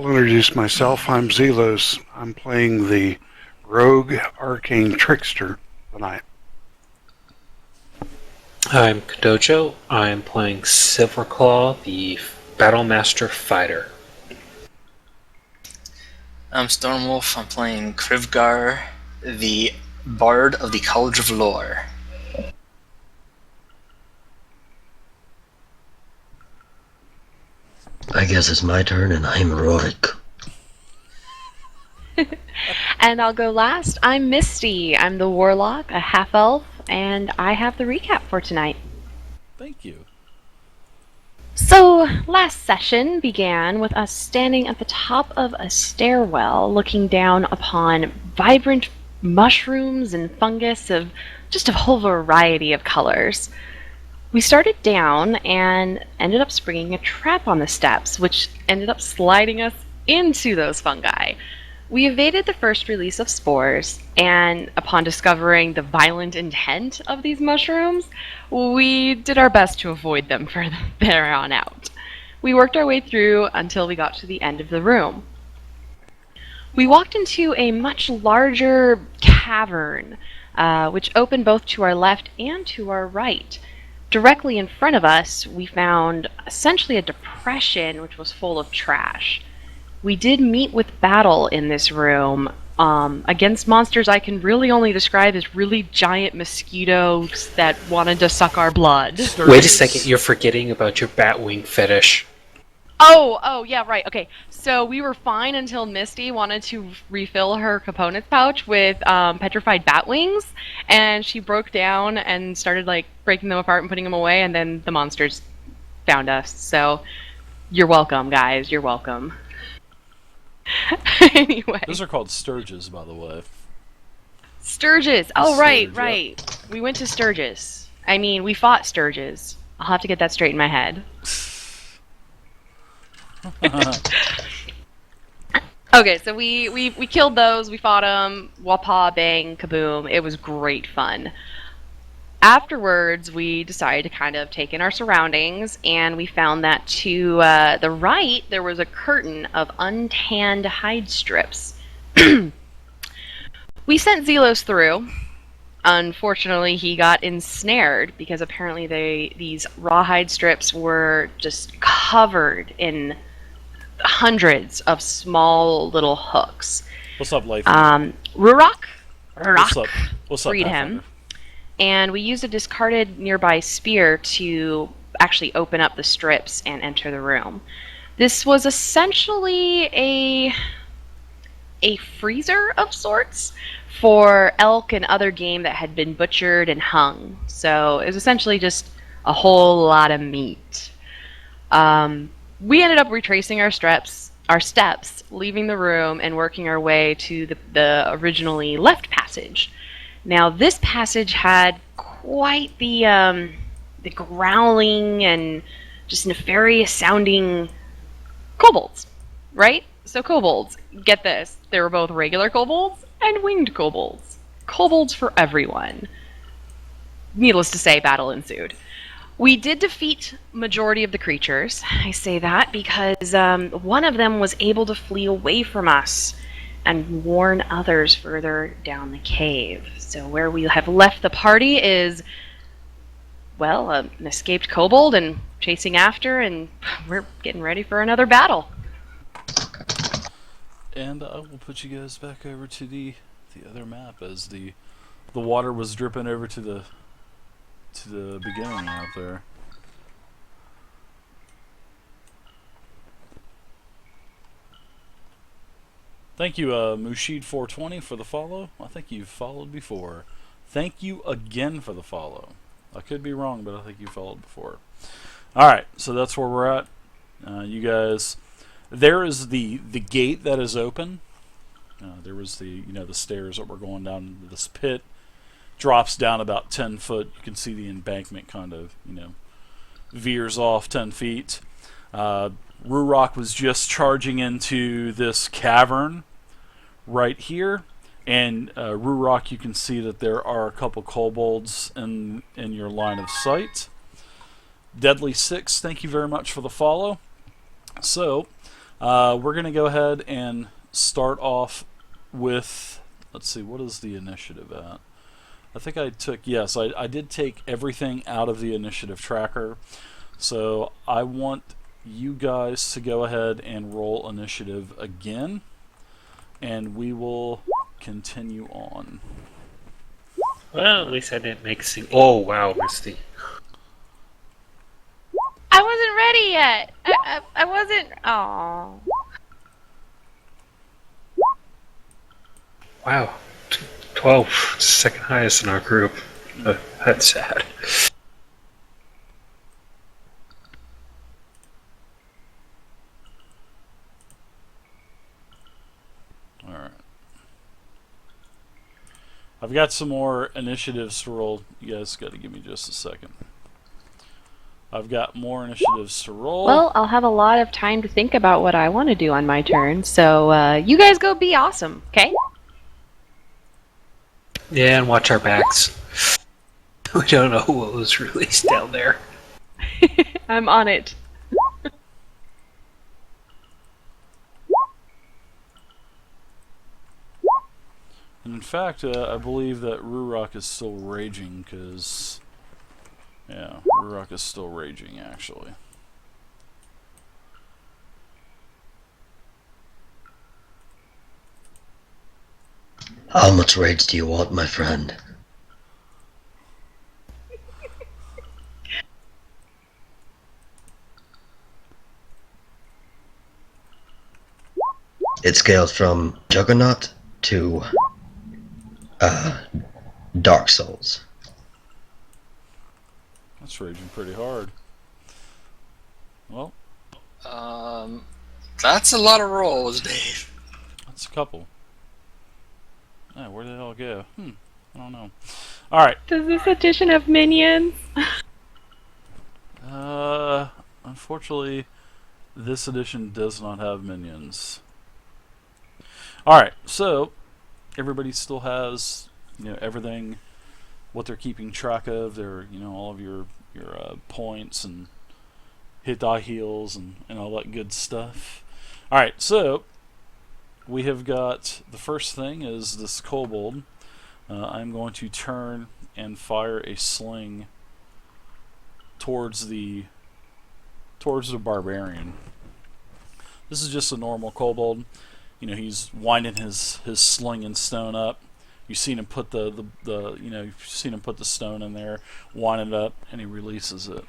I'll introduce myself. I'm Zelos. I'm playing the rogue arcane trickster tonight. I'm Kodojo. I'm playing Silverclaw, the Battlemaster Fighter. I'm Stormwolf. I'm playing Krivgar, the Bard of the College of Lore. I guess it's my turn, and I'm Raurach. And I'll go last. I'm Misty. I'm the Warlock, a half-elf, and I have the recap for tonight. Thank you. So, last session began with us standing at the top of a stairwell looking down upon vibrant mushrooms and fungus of just a whole variety of colors. We started down and ended up springing a trap on the steps, which ended up sliding us into those fungi. We evaded the first release of spores, and upon discovering the violent intent of these mushrooms, we did our best to avoid them from there on out. We worked our way through until we got to the end of the room. We walked into a much larger cavern, which opened both to our left and to our right. Directly in front of us, we found essentially a depression which was full of trash. We did meet with battle in this room against monsters I can really only describe as really giant mosquitoes that wanted to suck our blood. Wait a second, you're forgetting about your batwing fetish. Oh, yeah, right. Okay, so we were fine until Misty wanted to refill her components pouch with petrified bat wings, and she broke down and started like breaking them apart and putting them away, and then the monsters found us. So you're welcome, guys. You're welcome. Anyway. Those are called sturges, by the way. Sturges. Oh, right. Yep. We went to sturges. I mean, we fought sturges. I'll have to get that straight in my head. Okay, so we killed those, we fought them, wapa, bang, kaboom, it was great fun. Afterwards, we decided to kind of take in our surroundings, and we found that to the right, there was a curtain of untanned hide strips. We sent Zelos through. Unfortunately, he got ensnared, because apparently these rawhide strips were just covered in hundreds of small little hooks. What's up, Life? Raurach What's up, freed him, and we used a discarded nearby spear to actually open up the strips and enter the room. This was essentially a freezer of sorts for elk and other game that had been butchered and hung. So it was essentially just a whole lot of meat. We ended up retracing our steps, leaving the room and working our way to the originally left passage. Now, this passage had quite the growling and just nefarious sounding kobolds, right? So kobolds, get this, they were both regular kobolds and winged kobolds. Kobolds for everyone. Needless to say, battle ensued. We did defeat majority of the creatures. I say that because one of them was able to flee away from us and warn others further down the cave. So where we have left the party is, well, an escaped kobold and chasing after, and we're getting ready for another battle. And I will put you guys back over to the other map as the water was dripping over to the beginning out there. Thank you, Mushid420 for the follow. I think you've followed before. Thank you again for the follow. I could be wrong, but I think you followed before. Alright, so that's where we're at. You guys, there is the gate that is open. There was the stairs that were going down into this pit. Drops down about 10 foot. You can see the embankment kind of, veers off 10 feet. Raurach was just charging into this cavern right here. And Raurach, you can see that there are a couple kobolds in your line of sight. Deadly6, thank you very much for the follow. So, We're going to go ahead and start off with, let's see, what is the initiative at? I think I took, yes, I did take everything out of the initiative tracker. So I want you guys to go ahead and roll initiative again, and we will continue on. Well, at least I didn't make a Oh, wow, Misty. I wasn't ready yet. I wasn't. Oh. Wow. 12. Second highest in our group. That's sad. Alright. I've got some more initiatives to roll. You guys got to give me just a second. I've got more initiatives to roll. Well, I'll have a lot of time to think about what I want to do on my turn. So you guys go be awesome, okay? Yeah, and watch our backs. We don't know what was released down there. I'm on it. And in fact, I believe that Raurach is still raging, because... Yeah, Raurach is still raging, actually. How much rage do you want, my friend? It scales from Juggernaut to Dark Souls. That's raging pretty hard. Well, That's a lot of rolls, Dave. that's a couple. Yeah, where did it all go? I don't know. Alright. Does this edition have minions? Unfortunately, this edition does not have minions. Alright, so everybody still has, everything, what they're keeping track of, their, all of your points and hit die heals and all that good stuff. Alright, so we have got, the first thing is this kobold. I'm going to turn and fire a sling towards the barbarian. This is just a normal kobold. He's winding his sling and stone up. You've seen him put you've seen him put the stone in there, wind it up, and he releases it.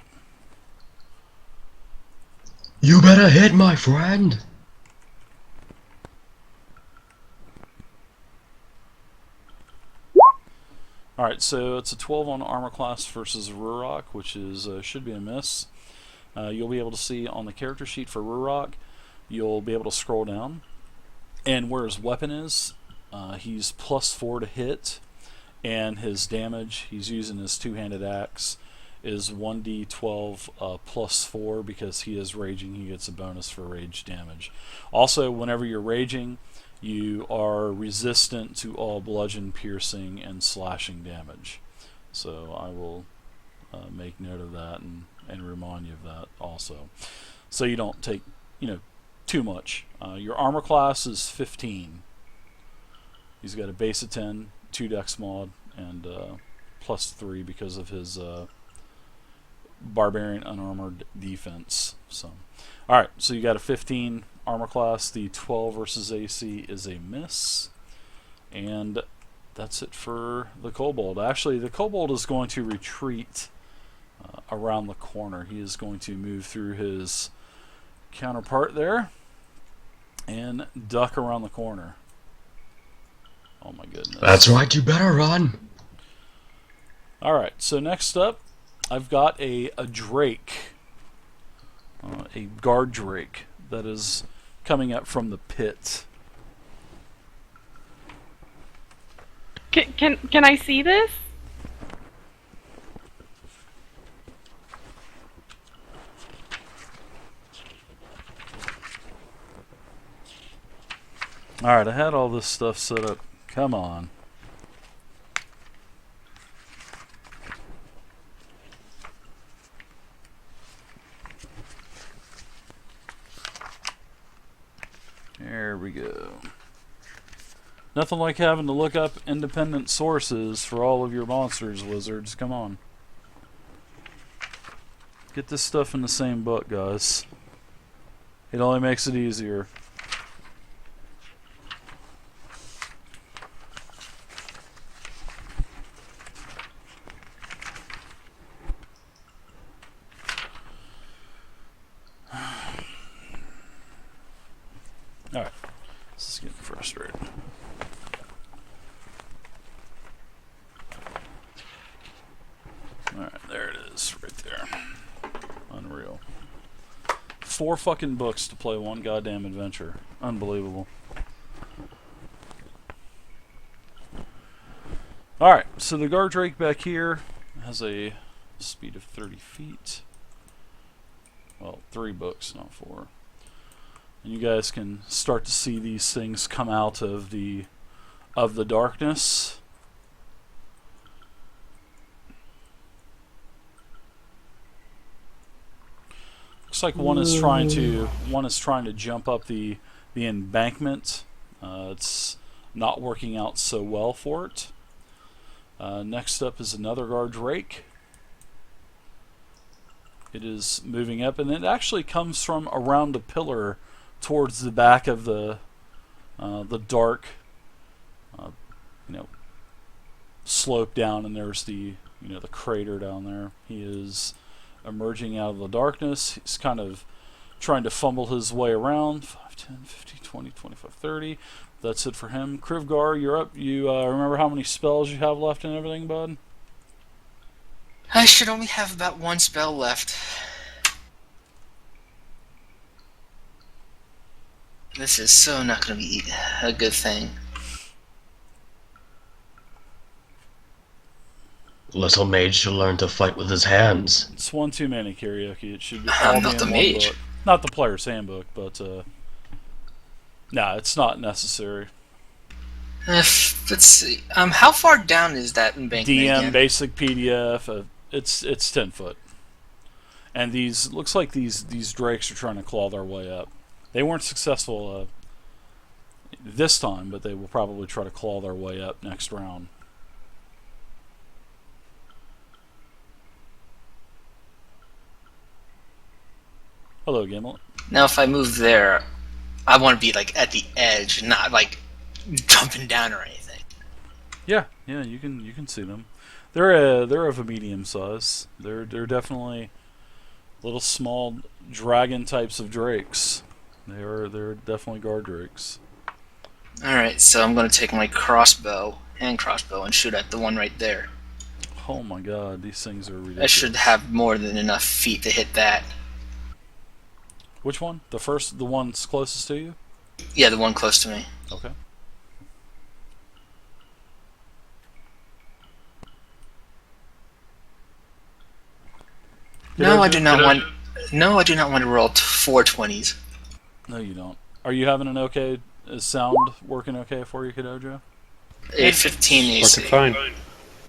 You better hit, my friend! Alright, so it's a 12 on armor class versus Raurach, which is should be a miss. You'll be able to see on the character sheet for Raurach, you'll be able to scroll down, and where his weapon is, he's +4 to hit, and his damage, he's using his two-handed axe, is 1d12 +4. Because he is raging, he gets a bonus for rage damage. Also, whenever you're raging, you are resistant to all bludgeon, piercing, and slashing damage. So I will make note of that and remind you of that also. So you don't take, too much. Your armor class is 15. He's got a base of 10, 2 dex mod, and +3 because of his barbarian unarmored defense. So, alright, so you got a 15 armor class. The 12 versus AC is a miss. And that's it for the kobold. Actually, the kobold is going to retreat around the corner. He is going to move through his counterpart there and duck around the corner. Oh my goodness. That's right, you better run! Alright, so next up, I've got a drake. A guard drake that is coming up from the pit. Can I see this? Alright, I had all this stuff set up. Come on. There we go. Nothing like having to look up independent sources for all of your monsters, wizards. Come on. Get this stuff in the same book, guys. It only makes it easier. Alright. This is getting frustrating. Alright, there it is, right there. Unreal. 4 fucking books to play one goddamn adventure. Unbelievable. Alright, so the guard drake back here has a speed of 30 feet. Well, 3 books, not 4. And you guys can start to see these things come out of the darkness. Looks like one is trying to jump up the embankment. It's not working out so well for it. Next up is another guard drake. It is moving up, and it actually comes from around a pillar towards the back of the dark, slope down, and there's the crater down there. He is emerging out of the darkness. He's kind of trying to fumble his way around. 5, 10, 15, 20, 25, 30. That's it for him. Krivgar, you're up. You remember how many spells you have left and everything, bud? I should only have about 1 spell left. This is so not going to be a good thing. Little mage should learn to fight with his hands. It's one too many, karaoke. It should be I'm all not be the in mage. one book. Not the player's handbook, but nah, it's not necessary. Let's see. How far down is that embankment DM again? basic PDF. It's 10 foot, and looks like these drakes are trying to claw their way up. They weren't successful this time, but they will probably try to claw their way up next round. Hello, Gimlet. Now, if I move there, I want to be like at the edge, not like jumping down or anything. Yeah, you can see them. They're of a medium size. They're definitely little small dragon types of drakes. They're definitely guard drakes. Alright, so I'm going to take my crossbow and shoot at the one right there. Oh my god, these things are ridiculous. I should have more than enough feet to hit that. Which one? The one's closest to you? Yeah, the one close to me. Okay. No, I do not want to roll 4 20s. No, you don't. Are you having an okay? Is sound working okay for you, Kadojo? A 15 AC. Working fine.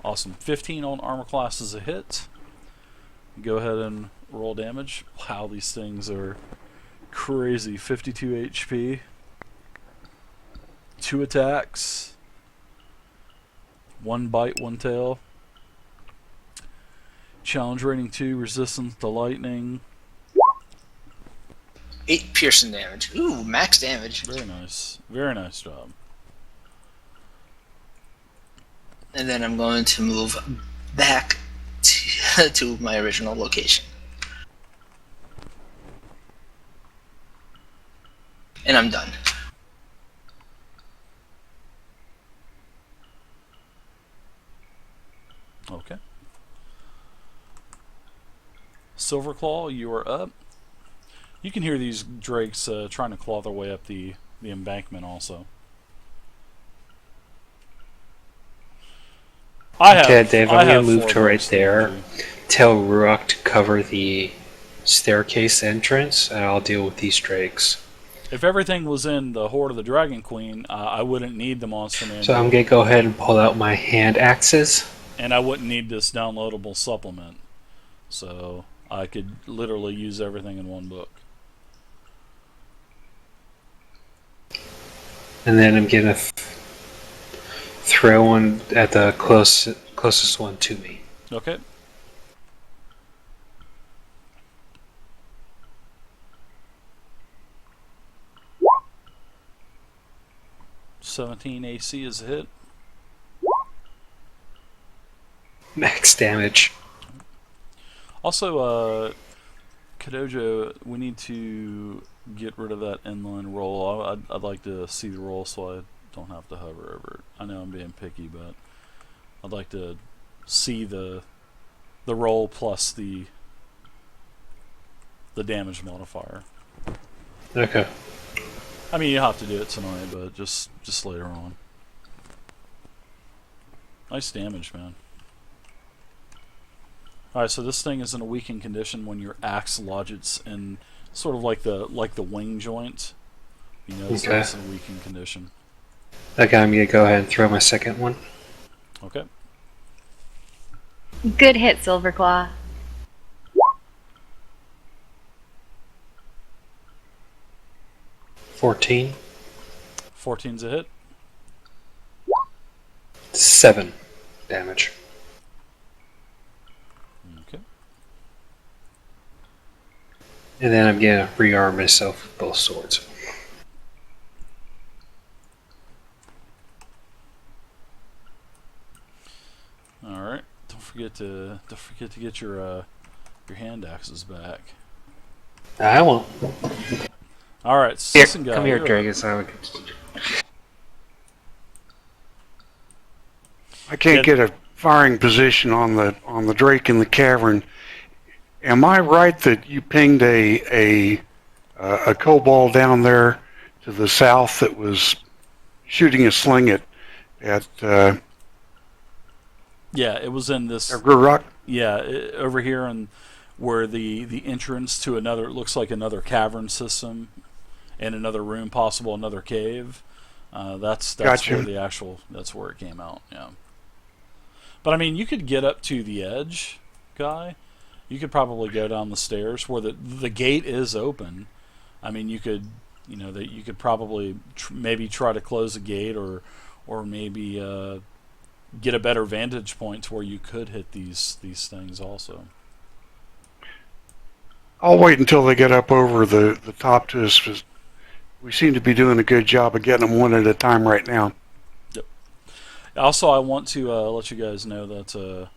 Awesome. 15 on armor class is a hit. Go ahead and roll damage. Wow, these things are crazy. 52 HP. 2 attacks. 1 bite, 1 tail. Challenge rating 2, resistance to lightning. 8 piercing damage. Ooh, max damage. Very nice. Very nice job. And then I'm going to move back to my original location. And I'm done. Okay. Silverclaw, you are up. You can hear these drakes trying to claw their way up the embankment also. Okay, Dave, I'm going to move 4 to right books there. too. Tell Raurach to cover the staircase entrance, and I'll deal with these drakes. If everything was in the Hoard of the Dragon Queen, I wouldn't need the Monster Man. So I'm going to go ahead and pull out my hand axes. And I wouldn't need this downloadable supplement. So I could literally use everything in one book. And then I'm gonna throw one at the closest one to me. Okay. (17) AC is a hit. Max damage. Also, Kadoja, we need to get rid of that inline roll. I'd like to see the roll so I don't have to hover over it. I know I'm being picky, but I'd like to see the roll plus the damage modifier. Okay. I mean, you have to do it tonight, but just later on. Nice damage, man. Alright, so this thing is in a weakened condition when your axe lodges in sort of like the wing joint. You notice Okay. it's in a weakened condition. Okay, I'm gonna go ahead and throw my second one. Okay. Good hit, Silverclaw. 14. 14's a hit. 7 damage. Okay. And then I'm gonna rearm myself with both swords. Alright. Don't forget to get your hand axes back. I won't. Alright, Here, Citizen Guy. come here, you're up. Dragon. I can't Yeah. get a firing position on the Drake in the cavern. Am I right that you pinged a kobold down there to the south that was shooting a sling at Yeah, it was in this. Raurach? Yeah, over here, and where the entrance to another, it looks like another cavern system, and another room, possible another cave. That's Gotcha. where that's where it came out. Yeah. But I mean, you could get up to the edge, Guy. You could probably go down the stairs where the gate is open. I mean, you could probably maybe try to close the gate, or maybe get a better vantage point to where you could hit these things also. I'll wait until they get up over the top to us. 'Cause we seem to be doing a good job of getting them one at a time right now. Also, I want to let you guys know that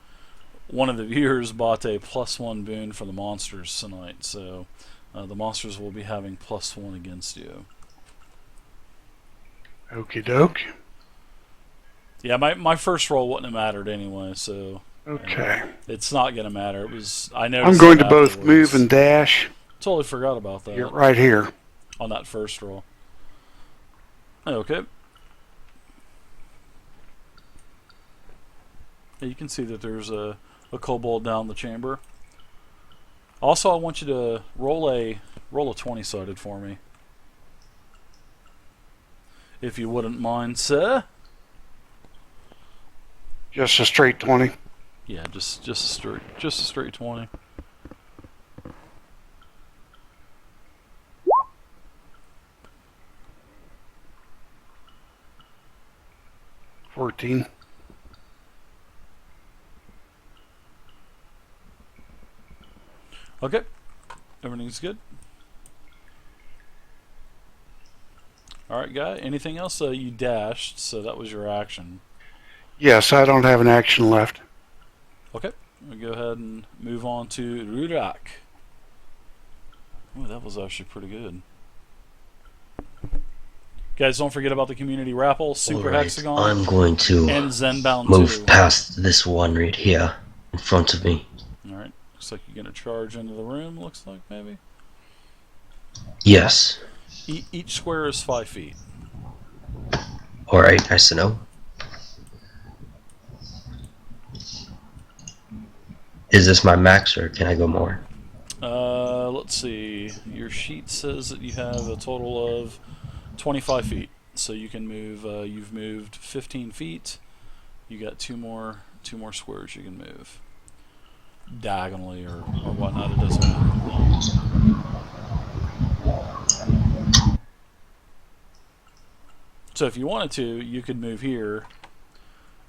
one of the viewers bought a +1 boon for the monsters tonight, so the monsters will be having +1 against you. Okie doke. Yeah, my first roll wouldn't have mattered anyway, so Okay. it's not going to matter. It was I noticed. I'm going that to both afterwards. move and dash. Totally forgot about that. You're right here. On that first roll. Okay. Yeah, you can see that there's a kobold down the chamber. Also, I want you to roll a 20-sided for me, if you wouldn't mind, sir. Just a straight 20. Yeah, just a straight 20. $14. Okay, everything's good. Alright, guy, anything else? You dashed, so that was your action. Yes, I don't have an action left. Okay, we'll go ahead and move on to Raurach. Oh, that was actually pretty good. Guys, don't forget about the community raffle, Super Alright, Hexagon, I'm going to and Zenbound move 2. past this one right here in front of me. Alright, looks like you're going to charge into the room, looks like, maybe. Yes. Each square is 5 feet. Alright, nice to know. Is this my max or can I go more? Let's see. Your sheet says that you have a total of 25 feet. So you can move, you've moved 15 feet. You got two more squares you can move. Diagonally or whatnot, it doesn't matter. So if you wanted to, you could move here,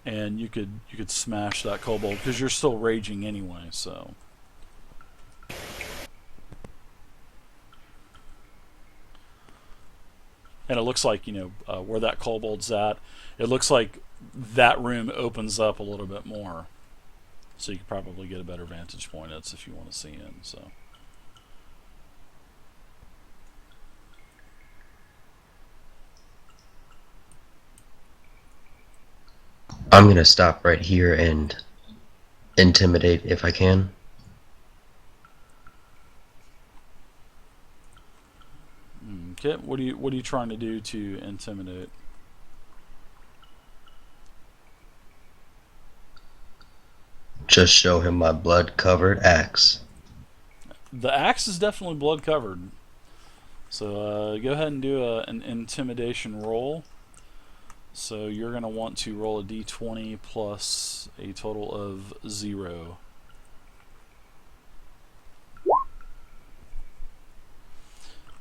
and you could smash that kobold because you're still raging anyway. So. And it looks like, where that kobold's at, it looks like that room opens up a little bit more. So you could probably get a better vantage point. That's if you want to see in. So. I'm going to stop right here and intimidate if I can. Okay, what are you trying to do to intimidate? Just show him my blood-covered axe. The axe is definitely blood covered. So go ahead and do an intimidation roll. So you're going to want to roll a d20 plus a total of 0.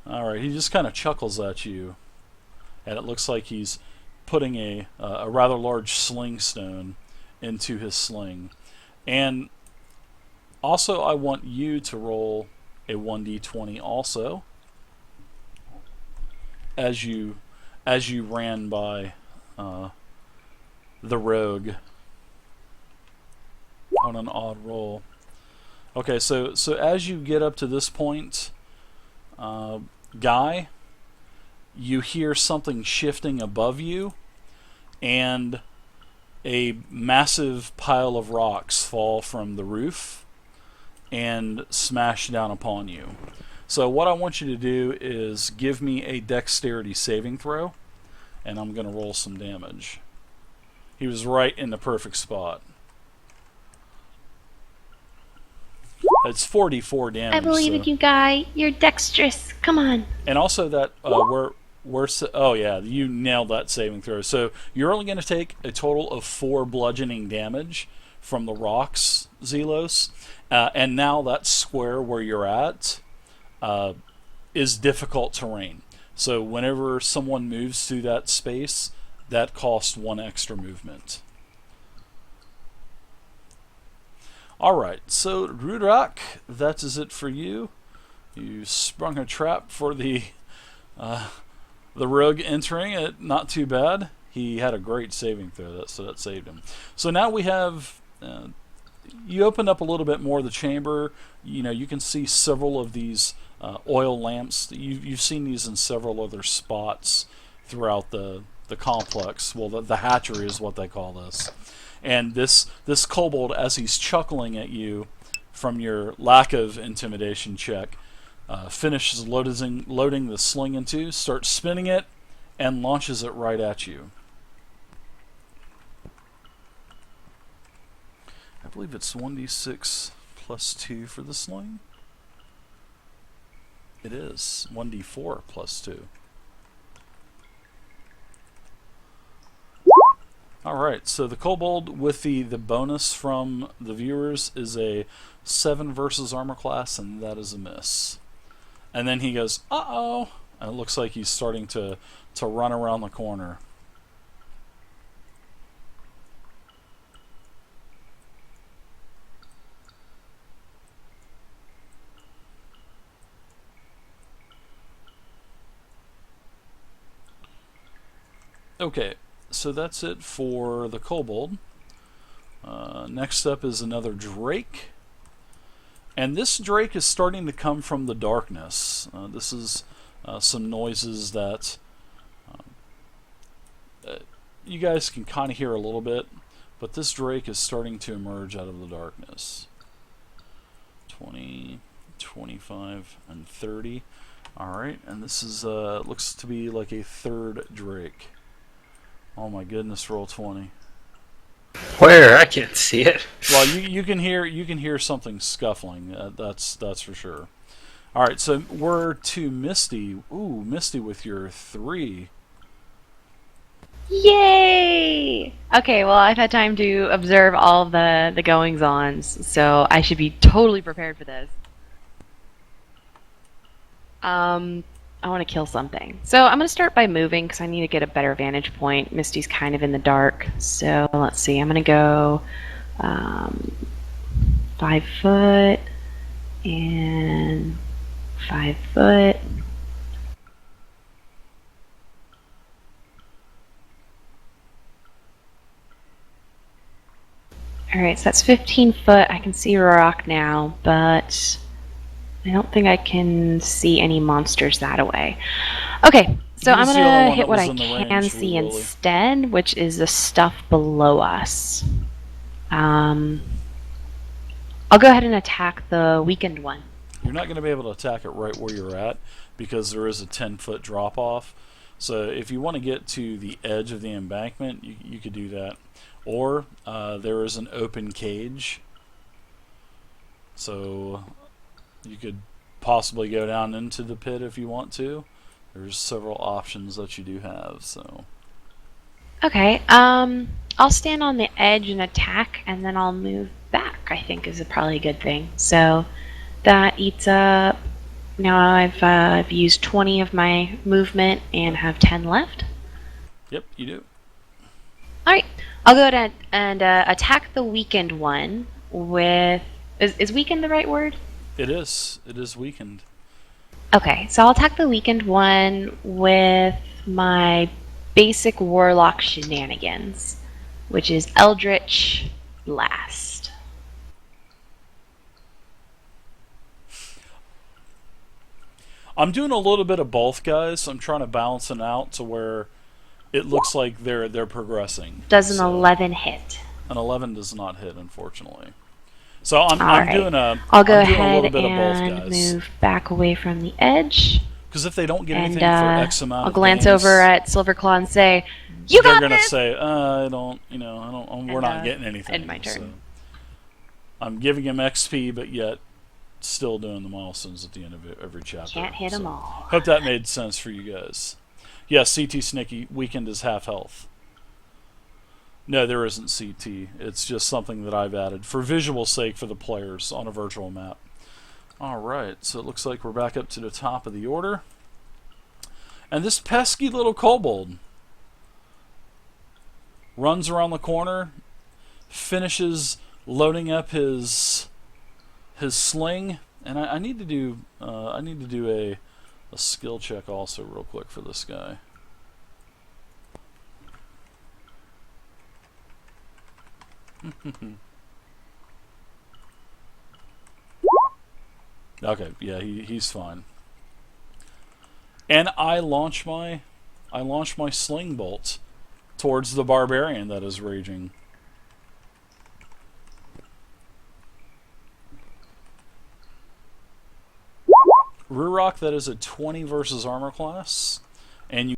Alright, he just kind of chuckles at you, and it looks like he's putting a rather large sling stone into his sling. And also, I want you to roll a 1d20 also, as you ran by the rogue on an odd roll. Okay, so as you get up to this point, Guy, you hear something shifting above you, and a massive pile of rocks fall from the roof and smash down upon you. So what I want you to do is give me a dexterity saving throw, and I'm going to roll some damage. He was right in the perfect spot. It's 44 damage. I believe in you, Guy. You're dexterous. Come on. And also that oh yeah, you nailed that saving throw. So you're only going to take a total of 4 bludgeoning damage from the rocks, Zelos. And now that square where you're at is difficult terrain. So whenever someone moves through that space, that costs 1 extra movement. Alright, so Raurach, that is it for you. You sprung a trap for the rogue entering it. Not too bad. He had a great saving throw, so that saved him. So now we have... you opened up a little bit more of the chamber. You can see several of these oil lamps. You've seen these in several other spots throughout the complex. Well, the hatchery is what they call this. And this kobold, as he's chuckling at you from your lack of intimidation check, finishes loading the sling into, starts spinning it, and launches it right at you. I believe it's 1d6 plus 2 for the sling. It is 1d4 plus 2. Alright, so the kobold with the bonus from the viewers is a 7 versus armor class, and that is a miss. And then he goes, uh-oh! And it looks like he's starting to run around the corner. Okay. So that's it for the kobold. Next up is another drake. And this drake is starting to come from the darkness. This is some noises that you guys can kind of hear a little bit, but this drake is starting to emerge out of the darkness. 20, 25, and 30. Alright, and this is looks to be like a third drake. Oh my goodness, roll 20. Where? I can't see it. Well, you can hear something scuffling. That's for sure. All right, so we're to Misty. Ooh, Misty with your 3. Yay! Okay, well, I've had time to observe all of the goings-ons, so I should be totally prepared for this. I want to kill something. So I'm going to start by moving because I need to get a better vantage point. Misty's kind of in the dark. So let's see. I'm going to go 5 foot and 5 foot. Alright, so that's 15 foot. I can see Raurach now, but I don't think I can see any monsters that away. Okay, so I'm He's the only gonna one hit that what was I in the can range, see Wee Willie. instead, which is the stuff below us. I'll go ahead and attack the weakened one. You're not going to be able to attack it right where you're at because there is a 10-foot drop off. So if you want to get to the edge of the embankment, you could do that. Or there is an open cage. So you could possibly go down into the pit if you want to. There's several options that you do have. So Okay, I'll stand on the edge and attack, and then I'll move back, I think is probably a good thing. So that eats up. Now I've used 20 of my movement and have 10 left. yep, you do. Alright, I'll go ahead and attack the weakened one with... Is weakened the right word? It is. It is weakened. Okay, so I'll attack the weakened one with my basic warlock shenanigans, which is Eldritch Blast. I'm doing a little bit of both, guys. I'm trying to balance it out to where it looks like they're progressing. Does an So, 11 hit? An 11 does not hit, unfortunately. So I'm Alright. doing a I'll go I'm doing a ahead little bit of both, and guys. move back away from the edge. Because if they don't get And anything for X amount I'll of glance games, over at Silverclaw and say, "You they're got gonna this!" say, I don't, you know, I don't. We're And, not getting anything. end my turn. So I'm giving him XP, but yet still doing the milestones at the end of every chapter. Can't hit so. them all. Hope that made sense for you guys. Yeah, CT Snicky, weakened is half health. No, there isn't CT. It's just something that I've added for visual sake for the players on a virtual map. Alright, so it looks like we're back up to the top of the order. And this pesky little kobold runs around the corner, finishes loading up his sling, and I need to do a skill check also real quick for this guy. Okay, yeah, he's fine. And I launch my sling bolt towards the barbarian that is raging. Raurach, that is a 20 versus armor class, and you